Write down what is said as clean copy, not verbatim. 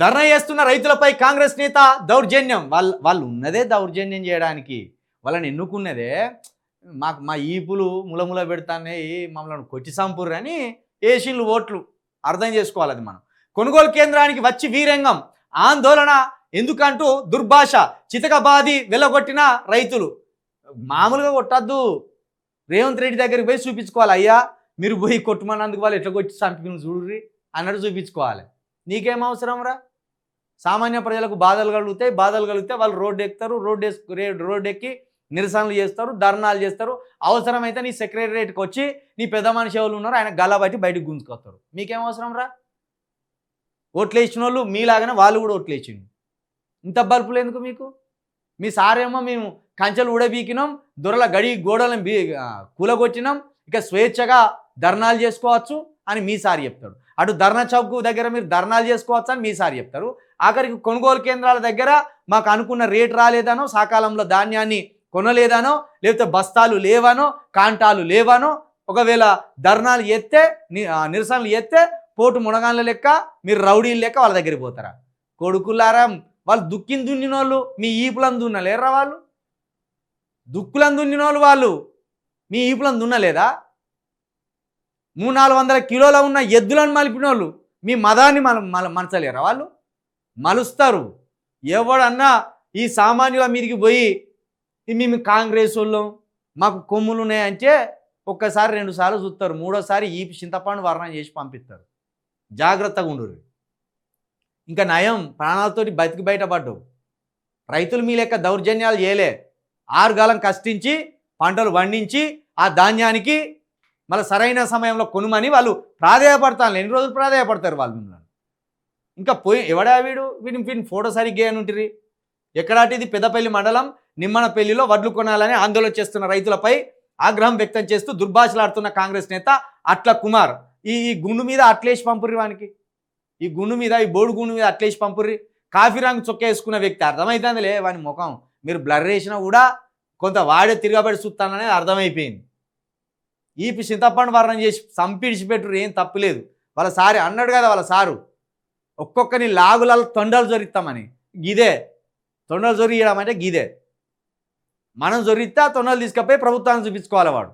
ధర్నా చేస్తున్న రైతులపై కాంగ్రెస్ నేత దౌర్జన్యం. వాళ్ళు ఉన్నదే దౌర్జన్యం చేయడానికి, వాళ్ళని ఎన్నుకున్నదే మా ఈపులు ములముల పెడతాయి, మమ్మల్ని కొట్టి సంపూర్రు అని ఏషిన్లు ఓట్లు. అర్థం చేసుకోవాలి అది మనం. కొనుగోలు కేంద్రానికి వచ్చి వీరంగం ఆందోళన ఎందుకంటూ దుర్భాష, చితకబాది వెళ్ళగొట్టిన రైతులు. మామూలుగా కొట్టద్దు, రేవంత్ రెడ్డి దగ్గరికి పోయి చూపించుకోవాలి. అయ్యా మీరు పోయి కొట్టుమన్నందుకు వాళ్ళు ఎట్లా కొట్టి చంపుకుని చూడుర్రి అన్నట్టు చూపించుకోవాలి. నీకేం అవసరం రా? సామాన్య ప్రజలకు బాధలు కలిగితే వాళ్ళు రోడ్డు ఎక్కుతారు, రోడ్డు ఎక్కి నిరసనలు చేస్తారు, ధర్నాలు చేస్తారు. అవసరమైతే నీ సెక్రటరియట్కి వచ్చి నీ పెద్ద మనిషి ఎవరు ఉన్నారు ఆయన గల్లబట్టి బయటకు గుంజుకొస్తారు. మీకేం అవసరం రా? ఓట్లు వేసిన వాళ్ళు మీలాగానే వాళ్ళు కూడా ఓట్లు వేసిండు. ఇంత బల్పులు ఎందుకు మీకు? మీ సారేమో మేము కంచెలు ఊడబీకినాం, దొరల గడి గోడలను కూలగొట్టినాం, ఇక స్వేచ్ఛగా ధర్నాలు చేసుకోవచ్చు అని మీ సార్ చెప్తాడు. అటు ధర్నా చౌక్ దగ్గర మీరు ధర్నాలు చేసుకోవచ్చు అని మీ సార్ చెప్తారు. ఆఖరికి కొనుగోలు కేంద్రాల దగ్గర మాకు అనుకున్న రేటు రాలేదనో, సకాలంలో ధాన్యాన్ని కొనలేదనో, లేకపోతే బస్తాలు లేవనో, కాంటాలు లేవనో, ఒకవేళ ధర్నాలు ఎత్తే నిరసనలు ఎత్తే పోటు మునగాన్ల లెక్క మీరు రౌడీల లెక్క వాళ్ళ దగ్గరికి పోతారా? కొడుకులారా, వాళ్ళు దుక్కిని దున్నిన వాళ్ళు మీ ఈపులను దున్నలేరా? వాళ్ళు దుక్కులను దున్నిన వాళ్ళు మీ ఈపులను దున్నలేదా? 300-400 కిలోల ఉన్న ఎద్దులను మలిపిన వాళ్ళు మీ మదాన్ని మనచలేరా? వాళ్ళు మలుస్తారు. ఎవడన్నా ఈ సామాన్యుల మీదకి పోయి మేము కాంగ్రెస్ వాళ్ళం మాకు కొమ్ములు ఉన్నాయంటే ఒక్కసారి 2 సార్లు చూస్తారు, 3వసారి ఈ చింతపండు వర్ణం చేసి పంపిస్తారు. జాగ్రత్తగా ఉండరు. ఇంకా నయం ప్రాణాలతోటి బతికి బయటపడ్డావు. రైతులు మీ లెక్క దౌర్జన్యాలు చేయలే. 6 కాలం కష్టించి పంటలు పండించి ఆ ధాన్యానికి మళ్ళీ సరైన సమయంలో కొనుమని వాళ్ళు ప్రాధేయపడతాను. ఎన్ని రోజులు ప్రాధేయపడతారు వాళ్ళు మిమ్మల్ని? ఇంకా పోయి ఎవడా వీడిని ఫోటో సరిగ్గా అని ఉంటుంది. ఎక్కడాటిది పెద్దపల్లి మండలం నిమ్మనపల్లిలో వడ్లు కొనాలని ఆందోళన చేస్తున్న రైతులపై ఆగ్రహం వ్యక్తం చేస్తూ దుర్భాషలాడుతున్న కాంగ్రెస్ నేత అట్ల కుమార్ ఈ గుండు మీద అట్లేసి పంపుర్రి వానికి. ఈ గుండు మీద, ఈ బోర్డు గుండు మీద అట్లేసి పంపుర్రి. కాఫీ రంగు చొక్కా వేసుకున్న వ్యక్తి అర్థమవుతుందిలే వాని ముఖం. మీరు బ్లర్ వేసినా కూడా కొంత వాడే తిరగబడి చూస్తాననేది అర్థమైపోయింది. ఈ చింతపండు వర్ణం చేసి సంపిడిచిపెట్టురు, ఏం తప్పులేదు. వాళ్ళ సారి అన్నాడు కదా, వాళ్ళ సారు ఒక్కొక్కని లాగులలో తొండలు జొరిస్తామని. గిదే తొండలు జొరియడం అంటే గిదే. మనం జొరిస్తే ఆ తొండలు తీసుకపోయి ప్రభుత్వాన్ని చూపించుకోవాలి వాడు.